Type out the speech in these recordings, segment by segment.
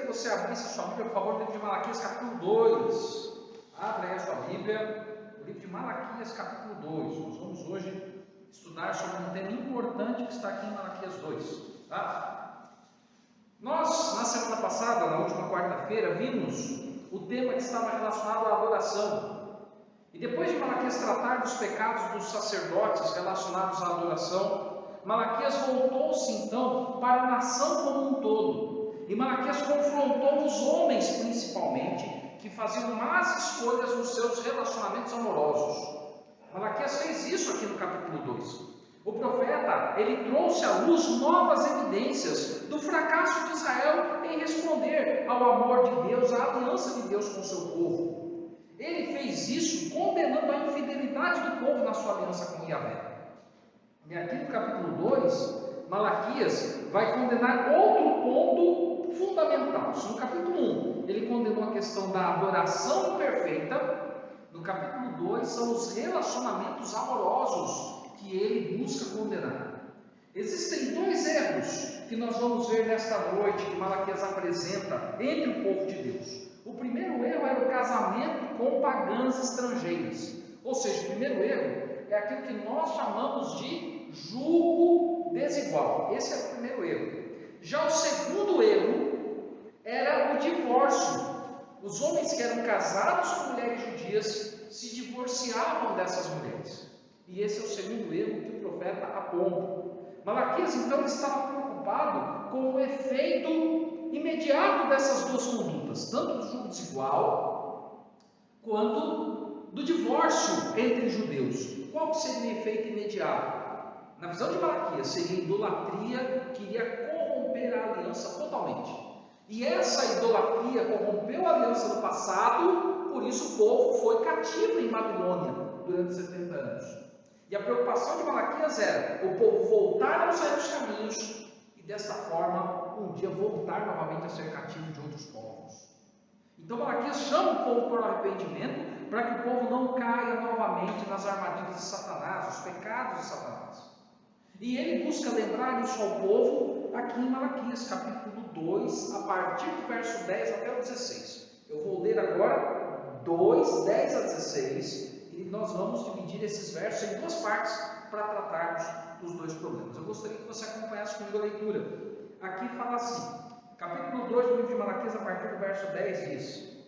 você abrisse a sua Bíblia, por favor, no livro de Malaquias, capítulo 2. Abra aí a sua Bíblia, o livro de Malaquias, capítulo 2. Nós vamos hoje estudar sobre um tema importante que está aqui em Malaquias 2. Tá? Nós, na semana passada, na última quarta-feira, vimos o tema que estava relacionado à adoração. E depois de Malaquias tratar dos pecados dos sacerdotes relacionados à adoração, Malaquias voltou-se então para a nação como um todo. E Malaquias confrontou os homens, principalmente, que faziam más escolhas nos seus relacionamentos amorosos. Malaquias fez isso aqui no capítulo 2. O profeta, ele trouxe à luz novas evidências do fracasso de Israel em responder ao amor de Deus, à aliança de Deus com o seu povo. Ele fez isso condenando a infidelidade do povo na sua aliança com Yahvé. E aqui no capítulo 2, Malaquias vai condenar outro ponto fundamental. No capítulo 1, ele condenou a questão da adoração imperfeita. No capítulo 2, são os relacionamentos amorosos que ele busca condenar. Existem dois erros que nós vamos ver nesta noite que Malaquias apresenta entre o povo de Deus. O primeiro erro era o casamento com pagãs estrangeiras. Ou seja, o primeiro erro é aquilo que nós chamamos de julgo desigual. Esse é o primeiro erro. Já o segundo erro era o divórcio. Os homens que eram casados com mulheres judias se divorciavam dessas mulheres. E esse é o segundo erro que o profeta aponta. Malaquias então estava preocupado com o efeito imediato dessas duas condutas, tanto do julgo desigual quanto do divórcio entre judeus. Qual seria o efeito imediato? Na visão de Malaquias, seria idolatria que iria corromper a aliança totalmente. E essa idolatria corrompeu a aliança no passado, por isso o povo foi cativo em Babilônia durante 70 anos. E a preocupação de Malaquias era o povo voltar aos velhos caminhos e desta forma, um dia voltar novamente a ser cativo de outros povos. Então Malaquias chama o povo para o arrependimento, para que o povo não caia novamente nas armadilhas de Satanás, os pecados de Satanás. E ele busca lembrar isso ao povo aqui em Malaquias, capítulo 2, a partir do verso 10 até o 16. Eu vou ler agora 2, 10 a 16, e nós vamos dividir esses versos em duas partes para tratarmos dos dois problemas. Eu gostaria que você acompanhasse comigo a leitura. Aqui fala assim, capítulo 2 do livro de Malaquias, a partir do verso 10 diz: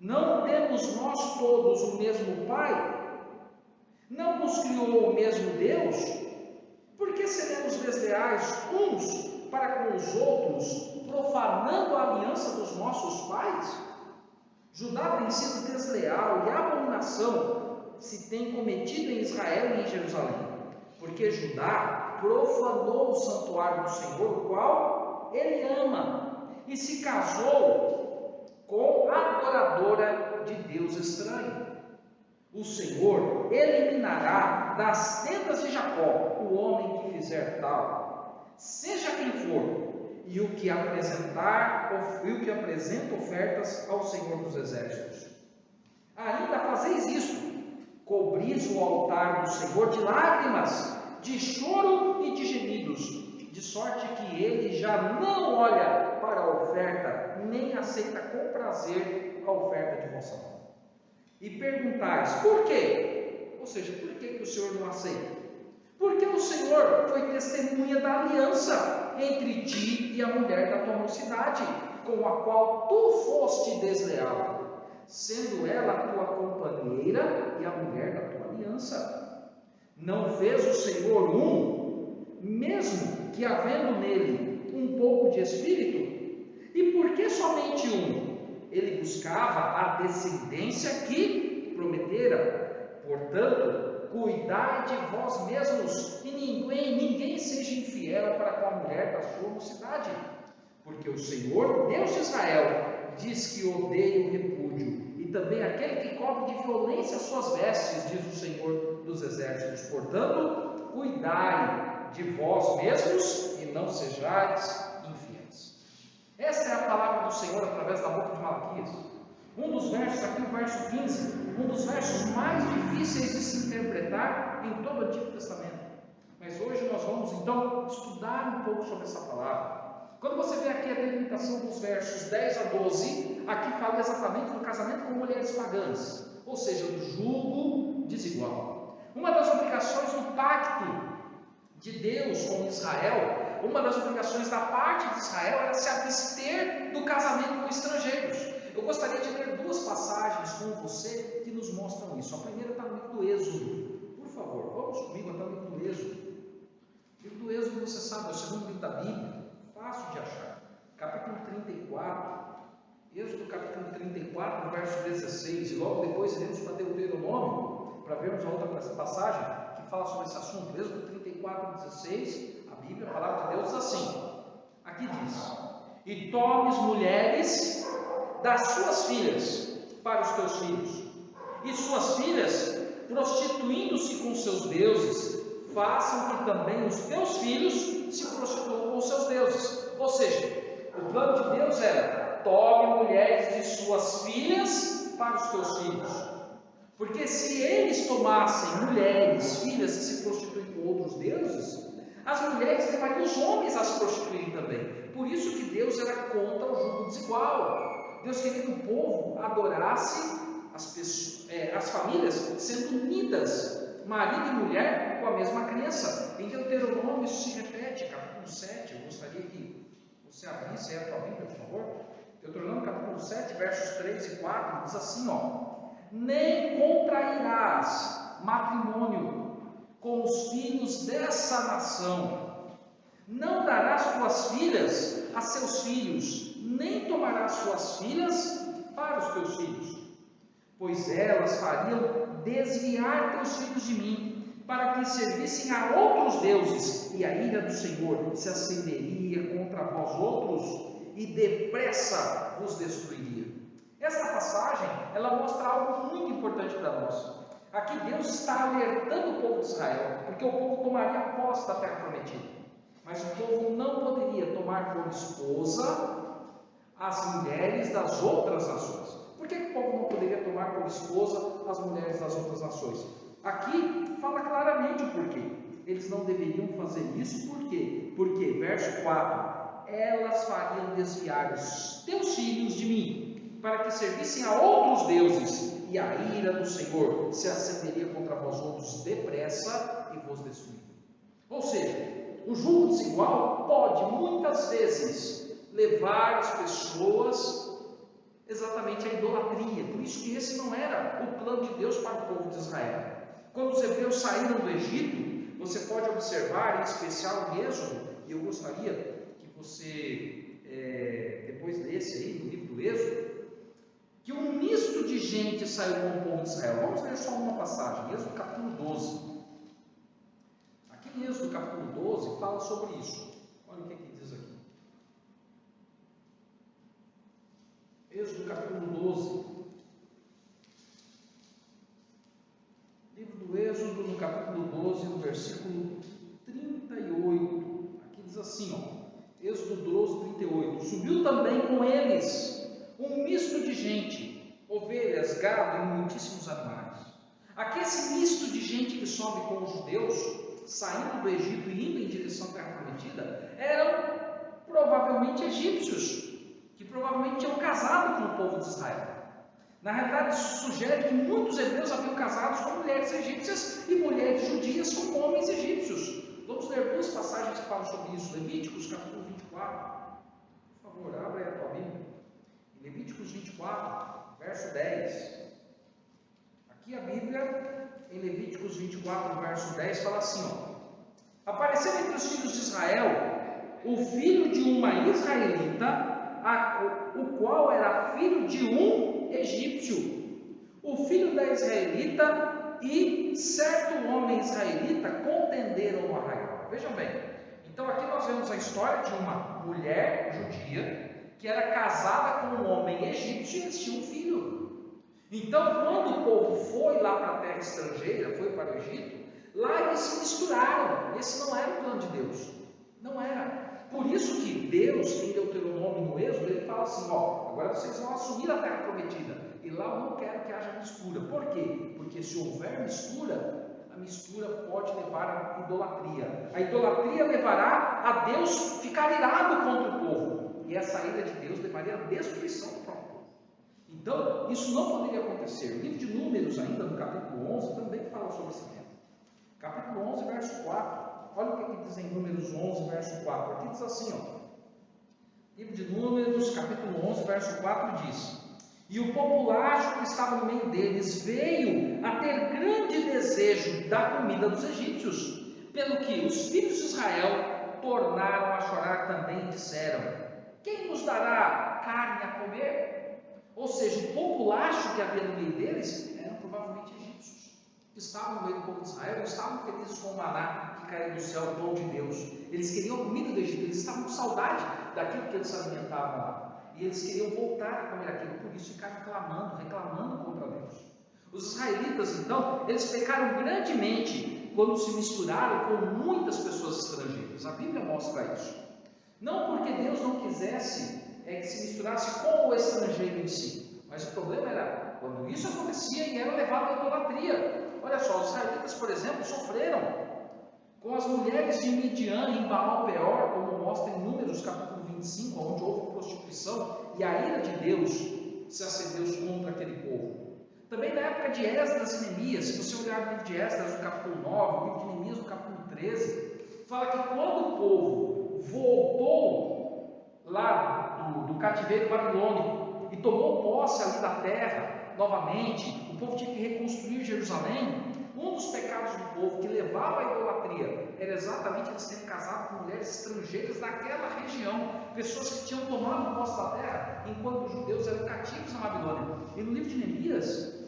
Não temos nós todos o mesmo Pai? Não nos criou o mesmo Deus? Por que seremos desleais uns para com os outros, profanando a aliança dos nossos pais? Judá tem sido desleal e abominação se tem cometido em Israel e em Jerusalém, porque Judá profanou o santuário do Senhor, o qual ele ama, e se casou com a adoradora de Deus estranho. O Senhor eliminará das tendas de Jacó o homem que fizer tal, seja quem for, e o que apresenta ofertas ao Senhor dos Exércitos. Ainda fazeis isto: cobris o altar do Senhor de lágrimas, de choro e de gemidos, de sorte que ele já não olha para a oferta, nem aceita com prazer a oferta de vossa mão. E perguntais, por quê? Ou seja, por que o Senhor não aceita? Porque o Senhor foi testemunha da aliança entre ti e a mulher da tua mocidade, com a qual tu foste desleal, sendo ela a tua companheira e a mulher da tua aliança. Não fez o Senhor mesmo que havendo nele um pouco de espírito? E por que somente um? Ele buscava a descendência que prometera. Portanto, cuidai de vós mesmos, e ninguém seja infiel para com a mulher da sua mocidade. Porque o Senhor, Deus de Israel, diz que odeia o repúdio, e também aquele que cobre de violência as suas vestes, diz o Senhor dos Exércitos. Portanto, cuidai de vós mesmos, e não sejais infiéis. Esta é a palavra do Senhor através da boca de Malaquias. Um dos versos, aqui o verso 15, um dos versos mais difíceis de se interpretar em todo o Antigo Testamento. Mas hoje nós vamos então estudar um pouco sobre essa palavra. Quando você vê aqui a delimitação dos versos versos 10 a 12, aqui fala exatamente do casamento com mulheres pagãs, ou seja, do jugo desigual. Uma das obrigações do pacto de Deus com Israel, uma das obrigações da parte de Israel era se abster do casamento com estrangeiros. Eu gostaria de ler duas passagens com você que nos mostram isso. A primeira está no livro do Êxodo. Por favor, vamos comigo até o livro do Êxodo. O livro do Êxodo, você sabe, é o segundo livro da Bíblia, fácil de achar. Capítulo 34, Êxodo capítulo 34, verso 16. E logo depois iremos para Deuteronômio, para vermos a outra passagem que fala sobre esse assunto. Êxodo 34, 16, a Bíblia, a palavra de Deus diz assim. Aqui diz: e tomes mulheres das suas filhas para os teus filhos, e suas filhas, prostituindo-se com seus deuses, façam que também os teus filhos se prostituam com os seus deuses. Ou seja, o plano de Deus era: tome mulheres de suas filhas para os teus filhos. Porque se eles tomassem mulheres, filhas que se prostituem com outros deuses, as mulheres levariam os homens a se prostituírem também. Por isso que Deus era contra o jugo desigual. Deus queria que o povo adorasse as famílias sendo unidas, marido e mulher, com a mesma crença. Em Deuteronômio isso se repete, capítulo 7. Eu gostaria que você abrisse aí a tua Bíblia, por favor. Deuteronômio capítulo 7, versos 3 e 4, diz assim, nem contrairás matrimônio com os filhos dessa nação, não darás tuas filhas a seus filhos, nem tomarás suas filhas para os teus filhos, pois elas fariam desviar teus filhos de mim, para que servissem a outros deuses, e a ira do Senhor se acenderia contra vós outros, e depressa vos destruiria. Esta passagem, ela mostra algo muito importante para nós. Aqui Deus está alertando o povo de Israel, porque o povo tomaria posse da terra prometida, mas o povo não poderia tomar por esposa as mulheres das outras nações. Por que o povo não poderia tomar por esposa as mulheres das outras nações? Aqui fala claramente o porquê. Eles não deveriam fazer isso, por quê? Porque, verso 4, elas fariam desviar os teus filhos de mim, para que servissem a outros deuses, e a ira do Senhor se acenderia contra vós outros depressa e vos destruir. Ou seja, o jugo desigual pode muitas vezes levar as pessoas exatamente à idolatria. Por isso que esse não era o plano de Deus para o povo de Israel. Quando os hebreus saíram do Egito, você pode observar, em especial em Êxodo, e eu gostaria que você depois lesse aí no livro do Êxodo, que um misto de gente saiu com o povo de Israel. Vamos ler só uma passagem, Êxodo capítulo 12. Aqui em Êxodo capítulo 12 fala sobre isso. Olha o que diz aqui. Êxodo capítulo 12. Livro do Êxodo, no capítulo 12, no versículo 38. Aqui diz assim, Êxodo 12, 38. Subiu também com eles um misto de gente, ovelhas, gado e muitíssimos animais. Aqui esse misto de gente que sobe com os judeus, saindo do Egito e indo em direção à terra prometida, eram provavelmente egípcios, que provavelmente tinham casado com o povo de Israel. Na realidade, isso sugere que muitos hebreus haviam casado com mulheres egípcias e mulheres judias com homens egípcios. Vamos ler duas passagens que falam sobre isso. Levíticos, capítulo 24. Por favor, abre aí a tua Bíblia. Levíticos 24, verso 10. Aqui a Bíblia, em Levíticos 24, verso 10, fala assim, apareceu entre os filhos de Israel o filho de uma israelita, o qual era filho de um egípcio. O filho da israelita e certo homem israelita contenderam no arraial. Vejam bem, então aqui nós vemos a história de uma mulher judia que era casada com um homem egípcio e eles tinham um filho. Então, quando o povo foi lá para a terra estrangeira, foi para o Egito, lá eles se misturaram. Esse não era o plano de Deus. Não era. Por isso que Deus, em Deuteronômio, no Êxodo, ele fala assim, agora vocês vão assumir a terra prometida. E lá eu não quero que haja mistura. Por quê? Porque se houver mistura, a mistura pode levar à idolatria. A idolatria levará a Deus ficar irado contra o povo. e essa ira de Deus levaria à destruição do próprio povo. Então, isso não poderia acontecer. O livro de Números, ainda no capítulo 11, também fala sobre esse tema. Capítulo 11, verso 4. Olha o que diz em Números 11, verso 4. Aqui diz assim, ó. Livro de Números, capítulo 11, verso 4 diz: E o populacho que estava no meio deles veio a ter grande desejo da comida dos egípcios, pelo que os filhos de Israel tornaram a chorar também e disseram: Quem nos dará carne a comer? Ou seja, o populacho que havia no meio deles eram provavelmente egípcios, que estavam no meio do povo de Israel, estavam felizes com o maná que caía do céu, o dom de Deus. Eles queriam a comida do Egito, eles estavam com saudade daquilo que eles se alimentavam lá. E eles queriam voltar a comer aquilo, por isso ficaram reclamando contra Deus. Os israelitas, então, eles pecaram grandemente quando se misturaram com muitas pessoas estrangeiras. A Bíblia mostra isso. Não porque Deus não quisesse que se misturasse com o estrangeiro em si, mas o problema era quando isso acontecia e era levado à idolatria. Olha só, os israelitas, por exemplo, sofreram com as mulheres de Midian em Baal-Peor, como mostra em Números capítulo 25, onde houve prostituição e a ira de Deus se acendeu contra aquele povo. Também na época de Esdras e Neemias, se você olhar no livro de Esdras no capítulo 9, o livro de Neemias no capítulo 13, fala que quando o povo voltou lá do cativeiro babilônico e tomou posse ali da terra novamente, o povo tinha que reconstruir Jerusalém. Um dos pecados do povo que levava à idolatria era exatamente eles terem casado com mulheres estrangeiras daquela região, pessoas que tinham tomado posse da terra, enquanto os judeus eram cativos na Babilônia. E no livro de Neemias,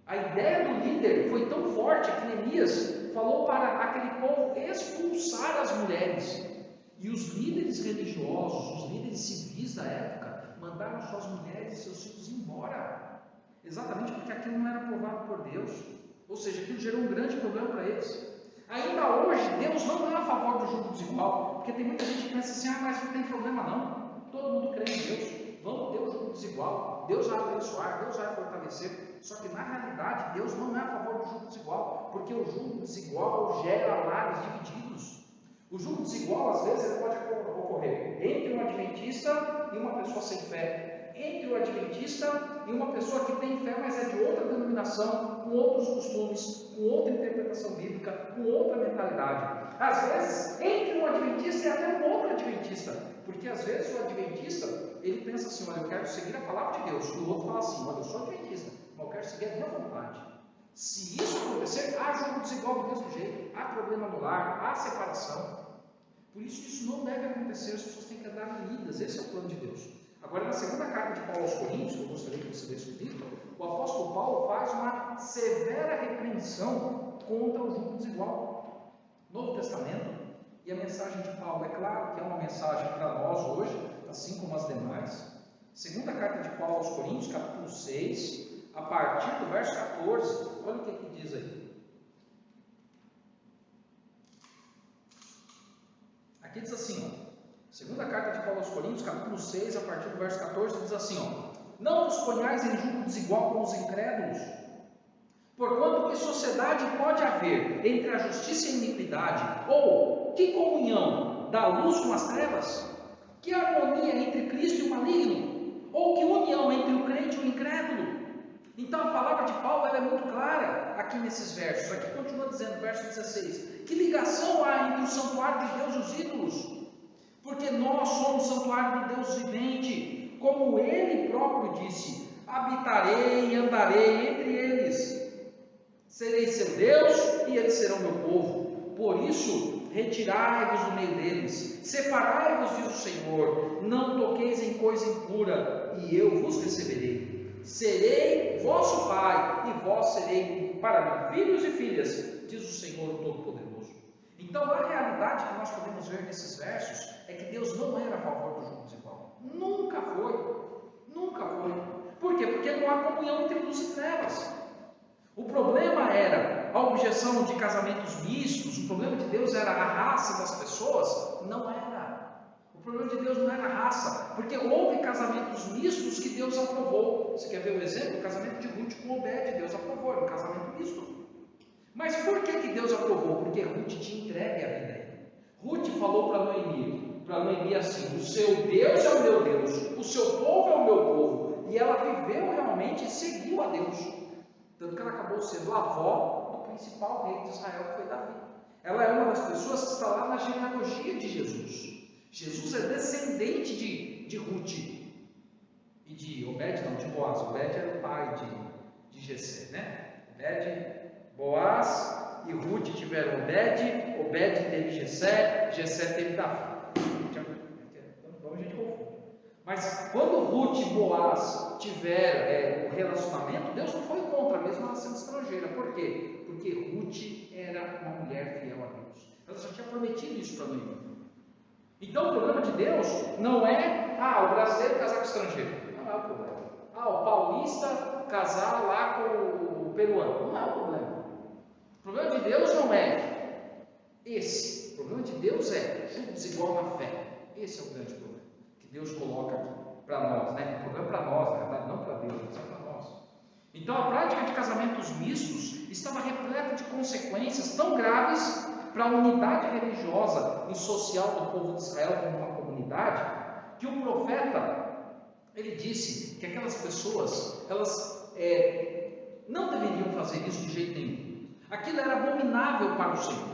a ideia do líder foi tão forte que Neemias falou para aquele povo expulsar as mulheres. E os líderes religiosos, os líderes civis da época, mandaram suas mulheres e seus filhos embora, exatamente porque aquilo não era aprovado por Deus. Ou seja, aquilo gerou um grande problema para eles. Ainda hoje, Deus não é a favor do jugo desigual, porque tem muita gente que pensa assim: mas não tem problema não, todo mundo crê em Deus, vamos ter o jugo desigual, Deus vai abençoar, Deus vai fortalecer. Só que na realidade, Deus não é a favor do jugo desigual, porque o jugo desigual gera lares divididos. O jugo desigual, às vezes, ele pode ocorrer entre um adventista e uma pessoa sem fé, entre o adventista e uma pessoa que tem fé, mas é de outra denominação, com outros costumes, com outra interpretação bíblica, com outra mentalidade. Às vezes, entre um adventista e até um outro adventista, porque às vezes o adventista, ele pensa assim: olha, eu quero seguir a palavra de Deus, e o outro fala assim: olha, eu sou adventista, mas eu quero seguir a minha vontade. Se isso acontecer, há jogo desigual do mesmo jeito, há problema no lar, há separação. Por isso não deve acontecer, as pessoas têm que andar unidas, esse é o plano de Deus. Agora, na segunda carta de Paulo aos Coríntios, eu gostaria que você lesse o livro, o apóstolo Paulo faz uma severa repreensão contra o jugo desigual. Novo Testamento, e a mensagem de Paulo, é claro que é uma mensagem para nós hoje, assim como as demais. Segunda carta de Paulo aos Coríntios, capítulo 6, a partir do verso 14, olha o que diz aí. Aqui diz assim, ó. Segunda carta de Paulo aos Coríntios, capítulo 6, a partir do verso 14, diz assim, ó: Não vos ponhais em jugo desigual com os incrédulos, porquanto que sociedade pode haver entre a justiça e a iniquidade? Ou que comunhão da luz com as trevas? Que harmonia entre Cristo e o maligno? Ou que união entre o crente e o incrédulo? Então a palavra de Paulo ela é muito clara aqui nesses versos. Aqui continua dizendo, verso 16: Que ligação há entre o santuário de Deus e os ídolos? Porque nós somos santuário do Deus vivente, como Ele próprio disse: habitarei e andarei entre eles, serei seu Deus e eles serão meu povo. Por isso, retirai-vos do meio deles, separai-vos, diz o Senhor, não toqueis em coisa impura, e eu vos receberei. Serei vosso Pai, e vós serei para mim filhos e filhas, diz o Senhor Todo-Poderoso. Então, a realidade que nós podemos ver nesses versos é que Deus não era a favor do jugo desigual. Nunca foi. Nunca foi. Por quê? Porque não há comunhão entre luz e trevas. O problema era a objeção de casamentos mistos. O problema de Deus era a raça das pessoas. Não era. O problema de Deus não era a raça. Porque houve casamentos mistos que Deus aprovou. Você quer ver o exemplo? O casamento de Ruth com Obed. Deus aprovou. Era um casamento misto. Mas por que Deus aprovou? Porque Ruth tinha entregue a vida a ele. Ruth falou para Noemi: para Noemi assim: o seu Deus é o meu Deus, o seu povo é o meu povo. E ela viveu realmente e seguiu a Deus. Tanto que ela acabou sendo a avó do principal rei de Israel, que foi Davi. Ela é uma das pessoas que está lá na genealogia de Jesus. Jesus é descendente de Ruth. E de Obed, não, de Boaz. Obed era o pai de Jessé, né? Obed, Boaz e Ruth tiveram Obed, Obed teve Jessé, Jessé teve Davi. Então a gente confunde. Mas quando Ruth e Boaz tiveram o relacionamento, Deus não foi contra, mesmo ela sendo estrangeira. Por quê? Porque Ruth era uma mulher fiel a Deus. Ela já tinha prometido isso para Noemi. Então o problema de Deus não é o brasileiro casar com o estrangeiro. Não é o problema. O paulista casar lá com o peruano. Não é o problema. O problema de Deus não é esse. O problema de Deus é julgo desigual na fé. Esse é o grande problema que Deus coloca aqui para nós, né? O problema é para nós, na verdade, não para Deus, mas é para nós. Então a prática de casamentos mistos estava repleta de consequências tão graves para a unidade religiosa e social do povo de Israel como uma comunidade, que o profeta, ele disse que aquelas pessoas, elas não deveriam fazer isso de jeito nenhum. Aquilo era abominável para o Senhor.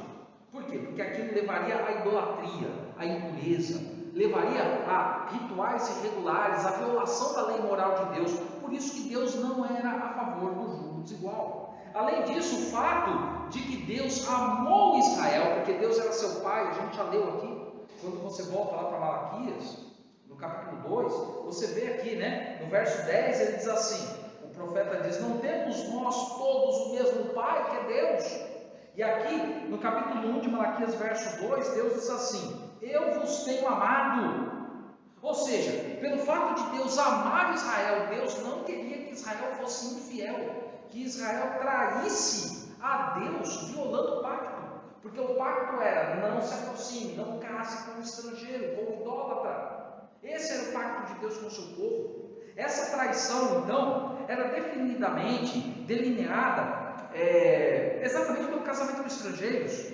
Por quê? Porque aquilo levaria à idolatria, à impureza, levaria a rituais irregulares, à violação da lei moral de Deus. Por isso que Deus não era a favor do jugo desigual. Além disso, o fato de que Deus amou Israel, porque Deus era seu pai, a gente já leu aqui, quando você volta lá para Malaquias, no capítulo 2, você vê aqui, né, no verso 10, ele diz assim, o profeta diz: não temos nós todos o mesmo pai, que é Deus? E aqui, no capítulo 1 de Malaquias, verso 2, Deus diz assim: eu vos tenho amado. Ou seja, pelo fato de Deus amar Israel, Deus não queria que Israel fosse infiel, que Israel traísse a Deus violando o pacto, porque o pacto era: não se aproxime, não case com um estrangeiro, com um idólatra. Esse era o pacto de Deus com o seu povo. Essa traição, então, era definidamente delineada exatamente pelo casamento com estrangeiros.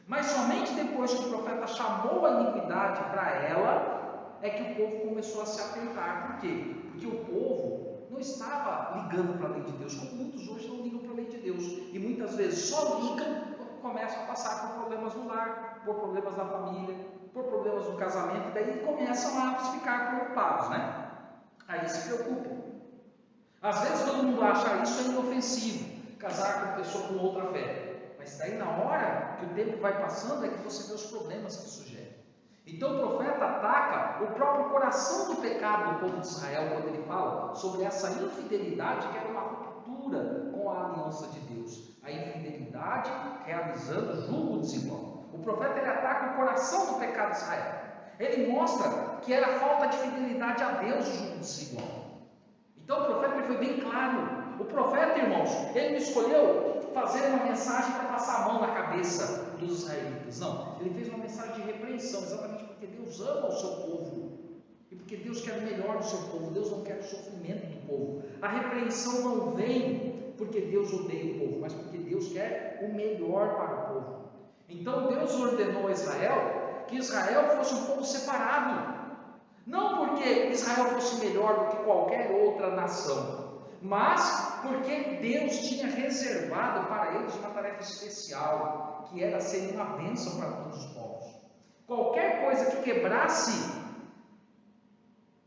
Mas somente depois que o profeta chamou a iniquidade para ela, é que o povo começou a se atentar. Por quê? Porque o povo não estava ligando para a lei de Deus, como muitos hoje não ligam para a lei de Deus. E muitas vezes só ligam quando começam a passar por problemas no lar, por problemas na família, por problemas no casamento, e daí começam a ficar preocupados, né? Aí se preocupam. Às vezes todo mundo acha isso inofensivo, casar com uma pessoa com outra fé. Mas daí na hora que o tempo vai passando é que você vê os problemas que isso gera. Então o profeta ataca o próprio coração do pecado do povo de Israel quando ele fala sobre essa infidelidade que era uma ruptura com a aliança de Deus. A infidelidade realizando julgo desigual. O profeta ele ataca o coração do pecado de Israel. Ele mostra que era falta de fidelidade a Deus o julgo desigual. Então o profeta ele foi bem claro. O profeta, irmãos, ele não escolheu fazer uma mensagem para passar a mão na cabeça dos israelitas. Não, ele fez uma mensagem de repreensão, exatamente porque Deus ama o seu povo. E porque Deus quer o melhor do seu povo. Deus não quer o sofrimento do povo. A repreensão não vem porque Deus odeia o povo, mas porque Deus quer o melhor para o povo. Então Deus ordenou a Israel que Israel fosse um povo separado. Não porque Israel fosse melhor do que qualquer outra nação, mas porque Deus tinha reservado para eles uma tarefa especial, que era ser uma bênção para todos os povos. Qualquer coisa que quebrasse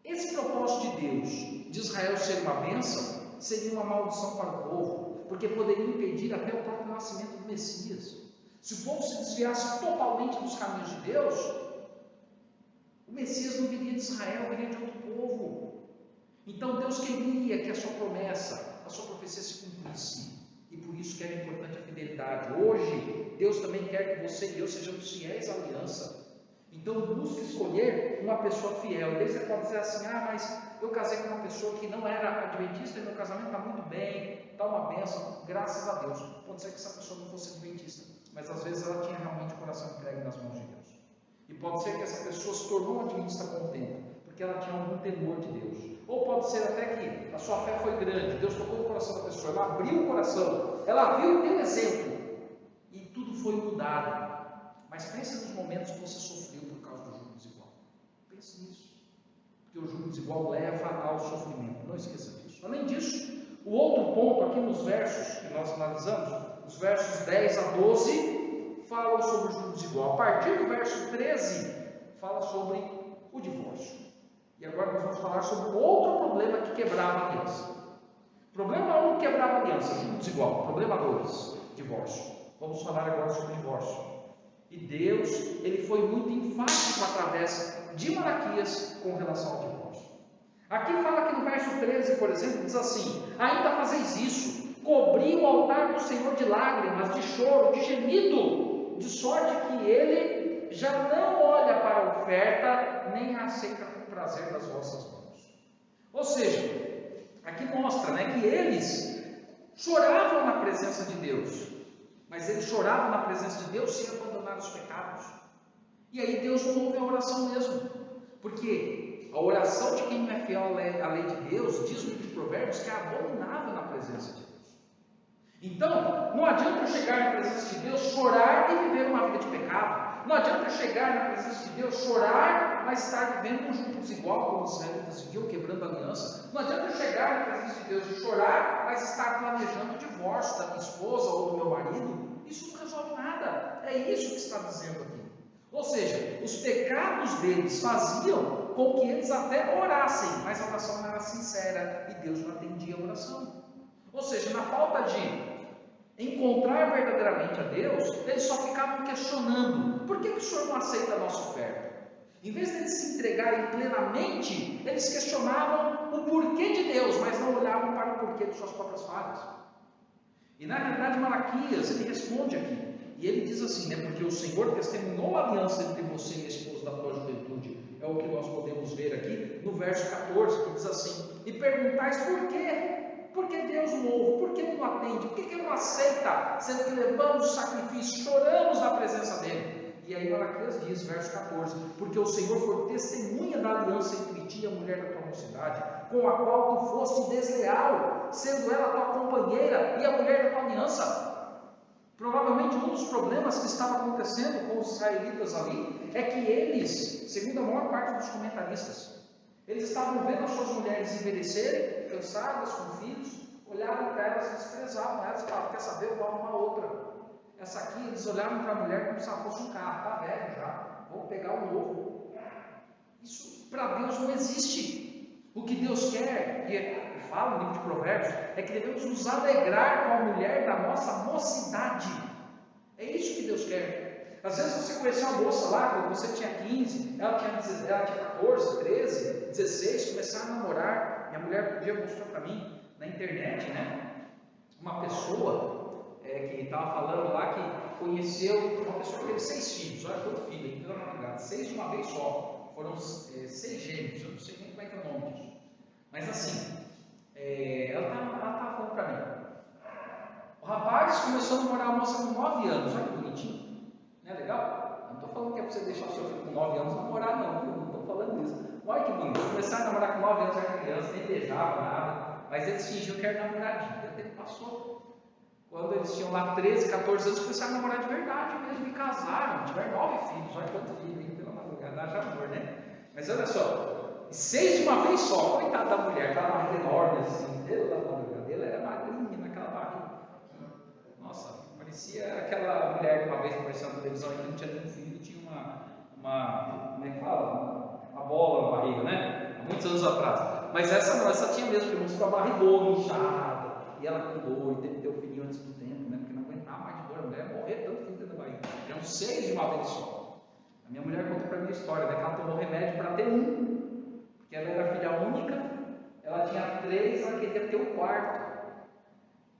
esse propósito de Deus, de Israel ser uma bênção, seria uma maldição para o povo, porque poderia impedir até o próprio nascimento do Messias. Se o povo se desviasse totalmente dos caminhos de Deus, o Messias não viria de Israel, viria de outro povo. Então Deus queria que a sua promessa, a sua profecia se cumprisse. E por isso que era importante a fidelidade. Hoje, Deus também quer que você e eu sejamos fiéis à aliança. Então busque escolher uma pessoa fiel. E daí você pode dizer assim: mas eu casei com uma pessoa que não era adventista e meu casamento está muito bem, está uma bênção, graças a Deus. Pode ser que essa pessoa não fosse adventista, mas às vezes ela tinha realmente o coração entregue nas mãos de Deus. E pode ser que essa pessoa se tornou adventista com o tempo, porque ela tinha algum temor de Deus. Ou pode ser até que a sua fé foi grande, Deus tocou no coração da pessoa, ela abriu o coração, ela viu o teu exemplo, e tudo foi mudado. Mas pense nos momentos que você sofreu por causa do jugo desigual. porque o jugo desigual leva ao sofrimento. Não esqueça disso. Além disso, o outro ponto aqui nos versos que nós analisamos, os versos 10 a 12, falam sobre o jugo desigual. A partir do verso 13, fala sobre o divórcio. E agora nós vamos falar sobre outro problema que quebrava a aliança. Problema 1, quebrava a aliança, jugo desigual. Problema 2, divórcio. Vamos falar agora sobre o divórcio. E Deus, ele foi muito enfático através de Malaquias com relação ao divórcio. Aqui fala que no verso 13, por exemplo, diz assim: ainda fazeis isso, cobri o altar do Senhor de lágrimas, de choro, de gemido, de sorte que ele já não olha para a oferta, nem a aceita com prazer das vossas mãos. Ou seja, aqui mostra, que eles choravam na presença de Deus, mas eles choravam na presença de Deus sem abandonar os pecados. E aí Deus não ouve a oração mesmo, porque a oração de quem não é fiel à lei de Deus, diz no livro de Provérbios, que é abominável na presença de Deus. Então, não adianta eu chegar na presença de Deus, chorar e viver uma vida de pecado. Não adianta eu chegar na presença de Deus, chorar, mas estar vivendo um jugo desigual, como os israelitas viviam, quebrando a aliança. Não adianta eu chegar na presença de Deus e chorar, mas estar planejando o divórcio da minha esposa ou do meu marido. Isso não resolve nada. É isso que está dizendo aqui. Ou seja, os pecados deles faziam com que eles até orassem, mas a oração não era sincera e Deus não atendia a oração. Ou seja, na falta de encontrar verdadeiramente a Deus, eles só ficavam questionando: por que o Senhor não aceita a nossa oferta? Em vez de eles se entregarem plenamente, eles questionavam o porquê de Deus, mas não olhavam para o porquê de suas próprias falhas. E na realidade Malaquias, ele responde aqui, e ele diz assim, porque o Senhor testemunhou a aliança entre você e a esposa da tua juventude. É o que nós podemos ver aqui no verso 14, que diz assim: e perguntais por quê? Por que Deus não ouve? Por que Ele não atende? Por que Ele não aceita? Sendo que levamos sacrifício, choramos na presença dEle. E aí Malaquias diz, verso 14: porque o Senhor foi testemunha da aliança entre ti e a mulher da tua mocidade, com a qual tu foste desleal, sendo ela tua companheira e a mulher da tua aliança. Provavelmente um dos problemas que estava acontecendo com os israelitas ali é que eles, segundo a maior parte dos comentaristas, eles estavam vendo as suas mulheres envelhecerem, cansadas, com filhos, olhavam para elas e desprezavam elas e falavam: quer saber, eu vou arrumar outra. Essa aqui, eles olhavam para a mulher como se ela fosse um carro, está velho já, vamos pegar um novo. Isso para Deus não existe. O que Deus quer, e fala no livro de Provérbios, é que devemos nos alegrar com a mulher da nossa mocidade. É isso que Deus quer. Às vezes você conheceu uma moça lá, quando você tinha 15, ela tinha 14, 13, 16, começaram a namorar. Minha mulher um dia mostrou para mim, na internet, uma pessoa que estava falando lá que conheceu uma pessoa que teve 6 filhos. Olha quanto filho, hein? Pela madrugada, 6 de uma vez só. Foram 6 gêmeos, eu não sei nem como é que é o nome disso. Mas assim, ela estava falando para mim. O rapaz começou a namorar a moça com 9 anos, olha que bonitinho. Não é legal? Não estou falando que é para você deixar o seu filho com 9 anos namorar, não estou falando isso. Olha que bonito. Começaram a namorar com 9 anos, era criança, nem beijava nada, mas eles fingiam que era namoradinho. O tempo passou. Quando eles tinham lá 13, 14 anos, começaram a namorar de verdade mesmo e casaram. Tiveram 9 filhos, olha quanto filho, hein? Pela madrugada, já amor, né? Mas olha só, 6 de uma vez só, coitada da mulher, aquela barriga enorme assim, pela madrugada, ela era magrinha naquela barriga. Nossa, parecia aquela mulher que uma vez apareceu na televisão e não tinha nenhum filho, tinha uma como é que fala? Uma bola na barriga, né? Há muitos anos atrás. Mas essa não, essa tinha mesmo, que mostrou a barrigona inchada, e ela com dor, e teve que ter o filhinho antes do tempo, porque não aguentava mais de dor, a mulher ia morrer tanto filho dentro da barriga. Eram 6 de uma vez só. A minha mulher contou para mim a história, que ela tomou remédio para ter um, porque ela era filha única, ela tinha 3, ela queria ter o quarto.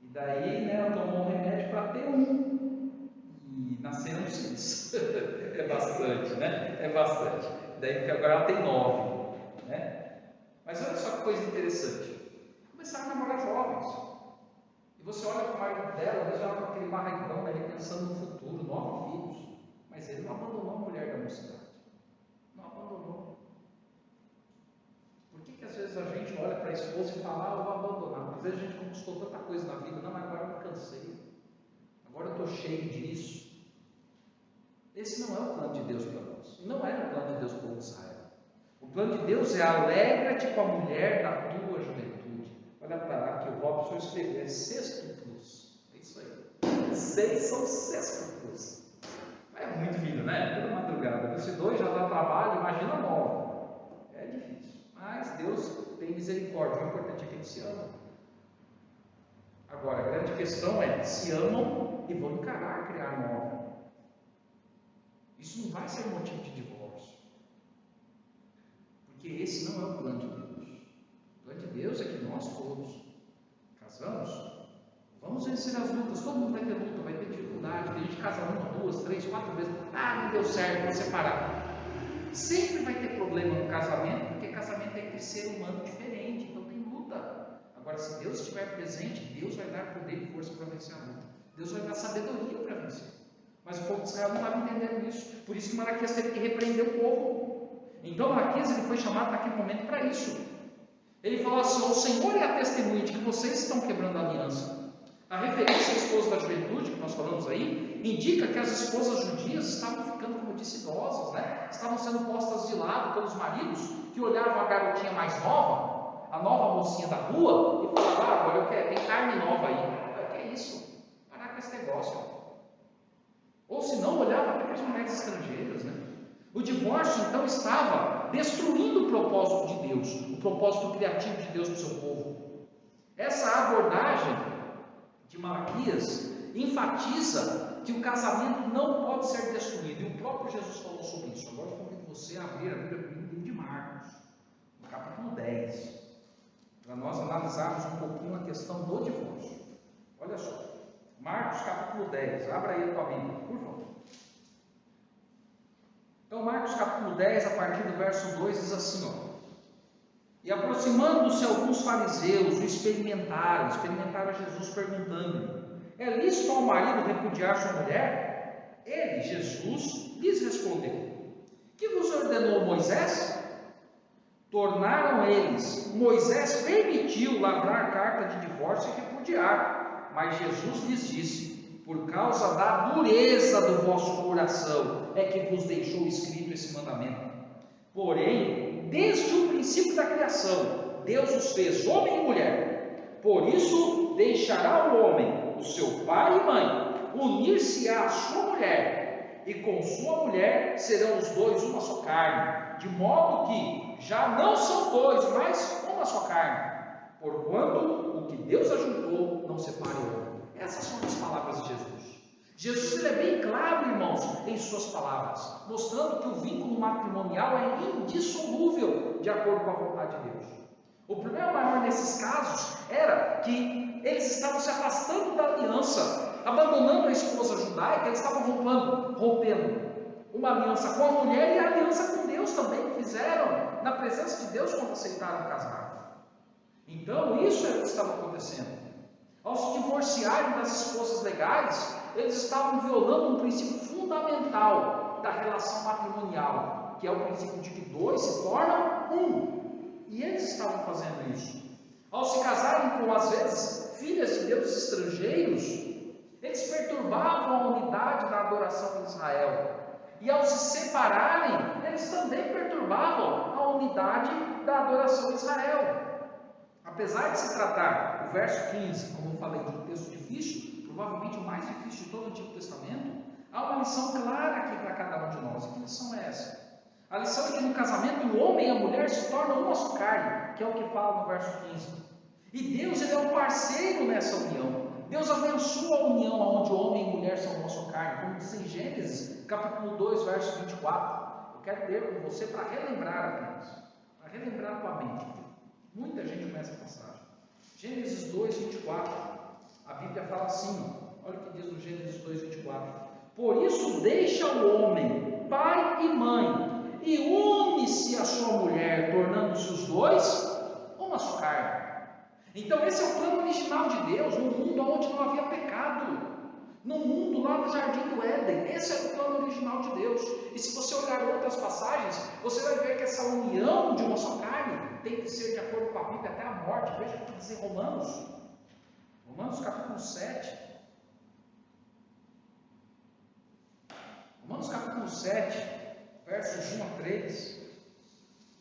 E daí, ela tomou um remédio para ter um. E nasceram 6. É bastante, É bastante. Daí, porque agora ela tem 9. Mas olha só que coisa interessante. Começaram a namorar jovens. E você olha para o marido dela, você olha para aquele barrigão, ele pensando no futuro, 9 filhos. Mas ele não abandonou a mulher da mocidade. Não abandonou. Por que às vezes a gente olha para a esposa e fala: eu vou abandonar? Às vezes a gente conquistou tanta coisa na vida, não, agora eu me cansei. Agora eu estou cheio disso. Esse não é o plano de Deus para nós. Não era o plano de Deus para o Israel. O plano de Deus é: alegra-te com a mulher da tua juventude. Olha para aqui, o Robson escreveu, é sextuplos. É isso aí. 6 são sextuplos. É muito filho, né? Toda madrugada. Se 2 já dá trabalho, imagina 9. É difícil. Mas Deus tem misericórdia. O importante é que eles se amam. Agora, a grande questão é: se amam e vão encarar criar 9. Isso não vai ser motivo de divórcio. Porque esse não é o plano de Deus. O plano de Deus é que nós todos casamos, vamos vencer as lutas. Todo mundo vai ter luta, vai ter dificuldade. Tem gente que casa 1, 2, 3, 4 vezes. Não deu certo, vou separar. Sempre vai ter problema no casamento, porque casamento é entre ser humano diferente, então tem luta. Agora, se Deus estiver presente, Deus vai dar poder e força para vencer a luta. Deus vai dar sabedoria para vencer. Mas o povo de Israel não estava entendendo isso. Por isso que Malaquias teve que repreender o povo. Então Malaquias ele foi chamado naquele momento para isso. Ele falou assim: o Senhor é a testemunha de que vocês estão quebrando a aliança. A referência à esposa da juventude, que nós falamos aí, indica que as esposas judias estavam ficando, como eu disse, idosas, né? Estavam sendo postas de lado pelos maridos, que olhavam a garotinha mais nova, a nova mocinha da rua, e falavam: agora eu quero, tem carne nova aí. O que é isso? Parar com esse negócio. Ou se não, olhava até para as mulheres estrangeiras, né? O divórcio, então, estava destruindo o propósito de Deus, o propósito criativo de Deus para o seu povo. Essa abordagem de Malaquias enfatiza que o casamento não pode ser destruído, e o próprio Jesus falou sobre isso. Agora eu convido você a abrir a Bíblia comigo no livro de Marcos, no capítulo 10, para nós analisarmos um pouquinho a questão do divórcio. Olha só, Marcos capítulo 10, abra aí a tua Bíblia, por favor. Então, Marcos capítulo 10, a partir do verso 2, diz assim, ó: e aproximando-se alguns fariseus, o experimentaram Jesus perguntando-lhe: é lícito ao marido repudiar sua mulher? Ele, Jesus, lhes respondeu: que vos ordenou Moisés? Tornaram eles: Moisés permitiu lavrar carta de divórcio e repudiar. Mas Jesus lhes disse: por causa da dureza do vosso coração é que vos deixou escrito esse mandamento. Porém, desde o princípio da criação, Deus os fez homem e mulher. Por isso, deixará o homem o seu pai e mãe, unir-se-á à sua mulher, e com sua mulher serão os dois uma só carne, de modo que já não são dois, mas uma só carne. Porquanto o que Deus ajuntou, não separe o homem. Essas são as palavras de Jesus. Jesus ele é bem claro, irmãos, em suas palavras, mostrando que o vínculo matrimonial é indissolúvel de acordo com a vontade de Deus. O problema maior nesses casos era que eles estavam se afastando da aliança, abandonando a esposa judaica. Eles estavam rompendo uma aliança com a mulher e a aliança com Deus também, que fizeram na presença de Deus quando aceitaram casar. Então isso é o que estava acontecendo. Ao se divorciarem das esposas legais, eles estavam violando um princípio fundamental da relação matrimonial, que é o princípio de que dois se tornam um. E eles estavam fazendo isso. Ao se casarem com, às vezes, filhas de deuses estrangeiros, eles perturbavam a unidade da adoração de Israel. E ao se separarem, eles também perturbavam a unidade da adoração de Israel. Apesar de se tratar, o verso 15, como eu falei, de um texto difícil, provavelmente o mais difícil de todo o Antigo Testamento, há uma lição clara aqui para cada um de nós. E que lição é essa? A lição é que no casamento o homem e a mulher se tornam uma só carne, que é o que fala no verso 15. E Deus ele é um parceiro nessa união. Deus abençoa a união onde homem e mulher são uma só carne, como diz em Gênesis, capítulo 2, verso 24. Eu quero ler com você para relembrar apenas, para relembrar a tua mente. Muita gente conhece a passagem. Gênesis 2, 24. A Bíblia fala assim, ó, olha o que diz no Gênesis 2, 24. Por isso deixa o homem, pai e mãe, e une-se à sua mulher, tornando-se os dois uma só carne. Então esse é o plano original de Deus, no mundo onde não havia pecado, no mundo lá no Jardim do Éden. Esse é o plano original de Deus. E se você olhar outras passagens, você vai ver que essa união de uma só carne tem que ser de acordo com a Bíblia até a morte. Veja o que diz em Romanos capítulo 7. Romanos capítulo 7, versos 1 a 3.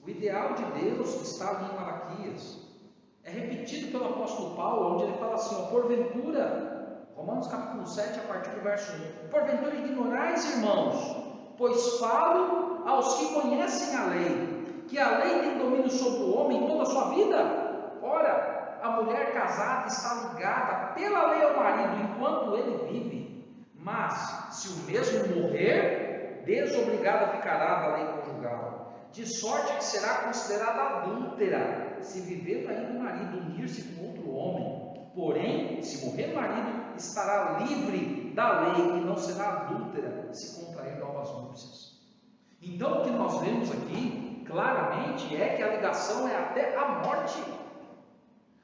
O ideal de Deus que está ali em Malaquias é repetido pelo apóstolo Paulo, onde ele fala assim, ó, porventura, Romanos capítulo 7, a partir do verso 1, porventura ignorais, irmãos, pois falo aos que conhecem a lei, que a lei tem domínio sobre o homem toda a sua vida. Ora, a mulher casada está ligada pela lei ao marido enquanto ele vive, mas se o mesmo morrer, desobrigada ficará da lei conjugal, de sorte que será considerada adúltera, se viver ainda o marido unir-se com outro homem. Porém, se morrer o marido, estará livre da lei e não será adúltera se contrair novas núpcias. Então, o que nós vemos aqui, claramente, é que a ligação é até a morte.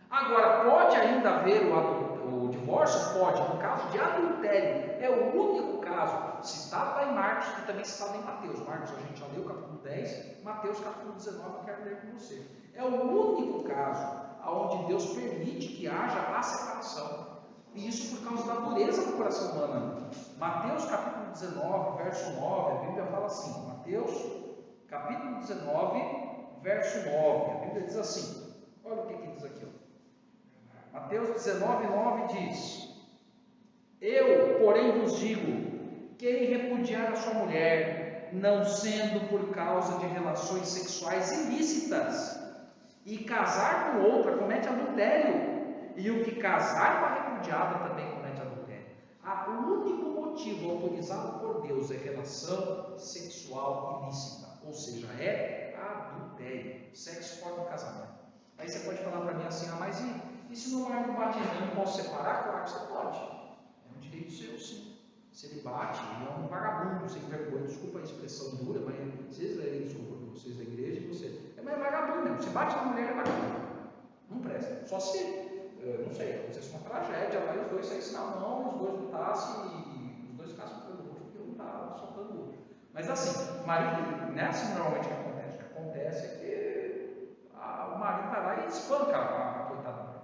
Agora, pode ainda haver o divórcio? Pode. No caso de adultério, é o único caso citado lá em Marcos e também citado em Mateus. Marcos, a gente já leu capítulo 10, Mateus capítulo 19, eu quero ler com você. É o único caso onde Deus permite que haja a separação. E isso por causa da dureza do coração humano. Mateus capítulo 19, verso 9, a Bíblia fala assim, Mateus capítulo 19, verso 9, a Bíblia diz assim, olha o que diz aqui, ó. Mateus 19, 9 diz, eu, porém, vos digo, quem repudiar a sua mulher, não sendo por causa de relações sexuais ilícitas, e casar com outra, comete adultério, e o que casar com a repudiada também comete adultério. O único motivo autorizado por Deus é relação sexual ilícita, ou seja, é adultério, sexo fora do casamento. Aí você pode falar para mim assim, mas e se no marido bate em mim, posso separar? Claro que você pode. É um direito seu, sim. Se ele bate, ele é um vagabundo, sem vergonha. Desculpa a expressão dura, mas vocês lerem isso, vocês da igreja, você é vagabundo mesmo. Se bate na mulher, é vagabundo. Não presta. Só se, não sei, acontecesse uma tragédia, lá os dois saíssem na mão, os dois lutassem e os dois ficassem pelo outro, porque um está soltando o outro. Mas assim, o marido, não é assim normalmente que acontece. O que acontece é que o marido vai lá e espanca a coitada da mulher.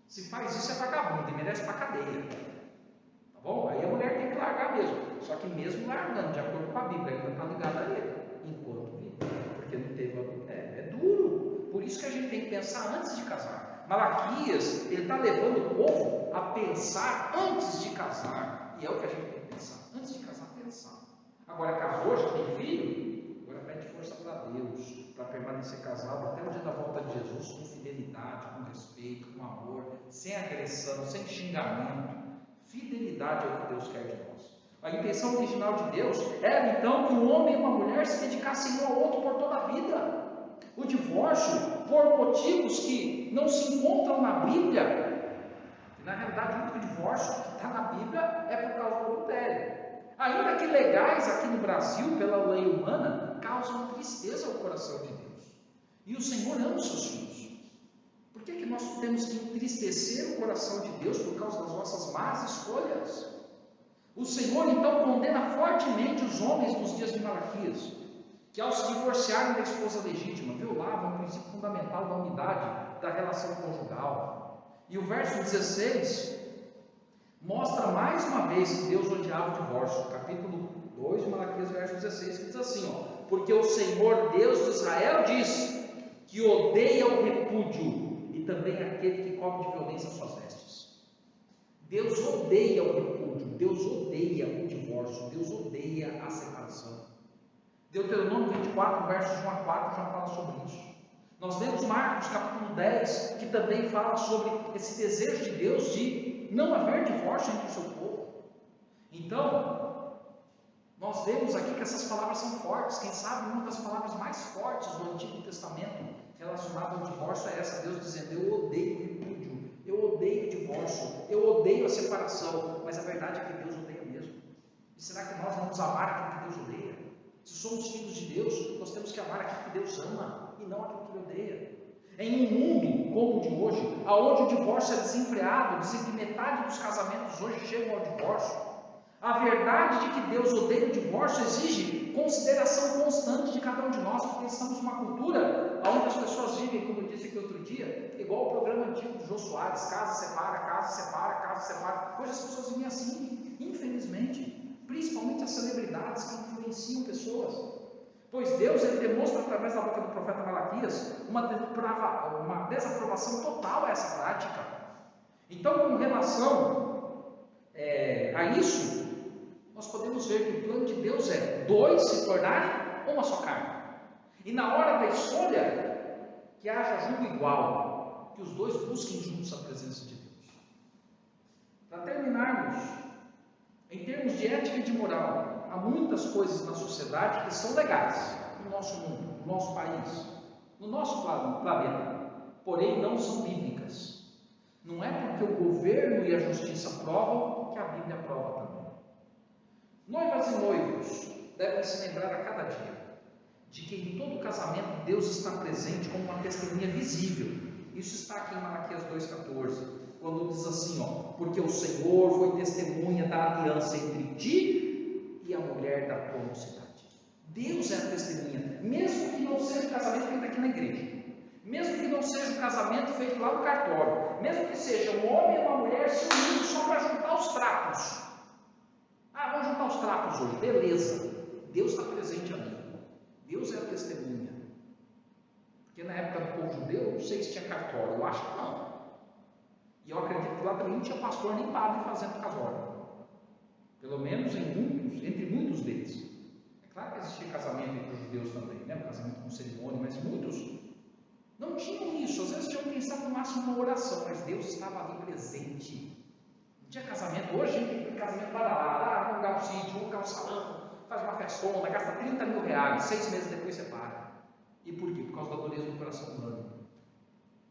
Se faz isso, é vagabundo e merece para cadeia. Tá bom? Aí a mulher tem que largar mesmo. Só que mesmo largando, de acordo com a Bíblia, ainda está ligada a ele, enquanto vive. Porque não teve adultério. É duro. Por isso que a gente tem que pensar antes de casar. Malaquias, ele está levando o povo a pensar antes de casar. E é o que a gente tem que pensar. Antes de casar, pensar. Agora, casou, já tem filho? Agora pede força para Deus, para permanecer casado até o dia da volta de Jesus, com fidelidade, com respeito, com amor, sem agressão, sem xingamento. Fidelidade é o que Deus quer de nós. A intenção original de Deus era então que um homem e uma mulher se dedicassem um ao outro por toda a vida. O divórcio, por motivos que não se encontram na Bíblia, e na realidade o único divórcio que está na Bíblia é por causa do adultério. Ainda que legais aqui no Brasil, pela lei humana, causam tristeza ao coração de Deus. E o Senhor ama os seus filhos. Por que nós temos que entristecer o coração de Deus por causa das nossas más escolhas? O Senhor então condena fortemente os homens nos dias de Malaquias, que ao se divorciarem da esposa legítima, violavam o princípio fundamental da unidade da relação conjugal. E o verso 16 mostra mais uma vez que Deus odiava o divórcio. Capítulo 2 de Malaquias, verso 16, que diz assim, ó, porque o Senhor Deus de Israel diz que odeia o repúdio e também aquele que cobre de violência as suas vestes. Deus odeia o repúdio, Deus odeia o divórcio, Deus odeia a separação. Deuteronômio 24, versos 1 a 4 já fala sobre isso. Nós lemos Marcos capítulo 10, que também fala sobre esse desejo de Deus de não haver divórcio entre o seu povo. Então, nós vemos aqui que essas palavras são fortes. Quem sabe uma das palavras mais fortes do Antigo Testamento relacionada ao divórcio é essa: Deus dizendo, eu odeio o repúdio, eu odeio o divórcio, eu odeio a separação. Mas a verdade é que Deus odeia mesmo. E será que nós vamos amar aquilo que Deus odeia? Se somos filhos de Deus, nós temos que amar aquilo que Deus ama e não aquilo que Ele odeia. Em um mundo como o de hoje, onde o divórcio é desenfreado, dizem que metade dos casamentos hoje chegam ao divórcio, a verdade de que Deus odeia o divórcio exige consideração constante de cada um de nós, porque estamos numa cultura onde as pessoas vivem, como eu disse aqui outro dia, igual o programa antigo do Jô Soares, casa separa, casa separa, casa separa. Hoje as pessoas vivem assim, infelizmente, principalmente as celebridades que influenciam pessoas. Pois Deus ele demonstra através da boca do profeta Malaquias uma desaprovação total a essa prática. Então, com relação a isso, nós podemos ver que o plano de Deus é dois se tornarem uma só carne. E na hora da escolha, que haja julgo igual, que os dois busquem juntos a presença de Deus. Para terminarmos, em termos de ética e de moral, há muitas coisas na sociedade que são legais no nosso mundo, no nosso país, no nosso planeta, porém não são bíblicas. Não é porque o governo e a justiça provam que a Bíblia prova também. Noivas e noivos devem se lembrar a cada dia de que em todo casamento Deus está presente como uma testemunha visível. Isso está aqui em Malaquias 2,14, quando diz assim, porque o Senhor foi testemunha da aliança entre ti e a mulher da tua mocidade. Deus é a testemunha, mesmo que não seja o casamento feito aqui na igreja, mesmo que não seja o casamento feito lá no cartório, mesmo que seja um homem e uma mulher se unindo só para juntar os trapos. Vamos juntar os trapos hoje, beleza. Deus está presente ali. Deus é a testemunha. Porque na época do povo judeu, não sei se tinha cartório, eu acho que não. E eu acredito que lá também não tinha pastor nem padre fazendo casório. Pelo menos entre muitos deles. É claro que existia casamento entre os judeus também, né? Casamento com cerimônia, mas muitos não tinham isso. Às vezes tinham pensado no máximo uma oração, mas Deus estava ali presente. Não tinha casamento. Hoje tem casamento badalado. Vamos alugar um sítio, vamos alugar um salão, faz uma festona, gasta 30 mil reais, 6 meses depois você paga. E por quê? Por causa da dureza do coração humano.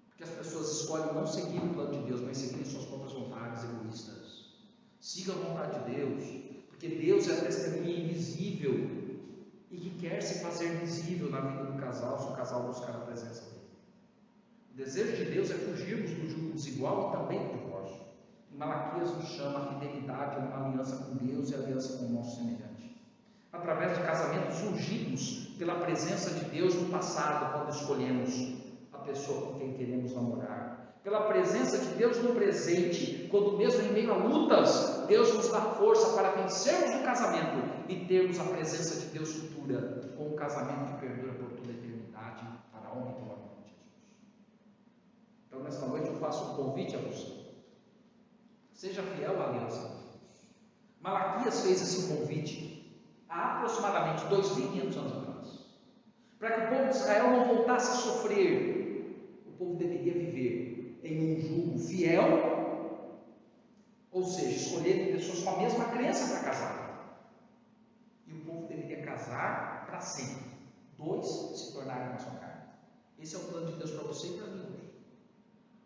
Porque as pessoas escolhem não seguir o plano de Deus, mas seguir suas próprias vontades egoístas. Siga a vontade de Deus, porque Deus é a testemunha invisível e que quer se fazer visível na vida do casal, se o casal buscar a presença dele. O desejo de Deus é fugirmos do jugo desigual e também do divórcio. Em Malaquias nos chama a fidelidade a uma aliança com Deus e a aliança com o nosso semelhante. Através de casamentos ungidos pela presença de Deus no passado, quando escolhemos a pessoa com quem queremos namorar, pela presença de Deus no presente, quando mesmo em meio a lutas, Deus nos dá força para vencermos o casamento e termos a presença de Deus futura, com um casamento que perdura por toda a eternidade, para a honra e glória de Jesus. Então, nesta noite eu faço um convite a você. Seja fiel à aliança de Deus. Malaquias fez esse convite há aproximadamente 2.500 anos atrás. Para que o povo de Israel não voltasse a sofrer, o povo deveria viver em um jugo fiel, ou seja, escolher pessoas com a mesma crença para casar. E o povo deveria casar para sempre. Dois se tornarem uma só carne. Esse é o plano de Deus para você e para mim hoje.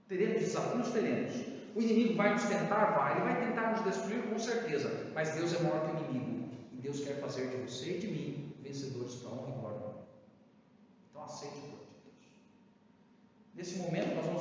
Teremos desafios? Teremos. O inimigo vai nos tentar? Vai. Ele vai tentar nos destruir, com certeza. Mas Deus é maior que o inimigo. E Deus quer fazer de você e de mim vencedores para a honra e glória. Então aceite o plano de Deus. Nesse momento nós vamos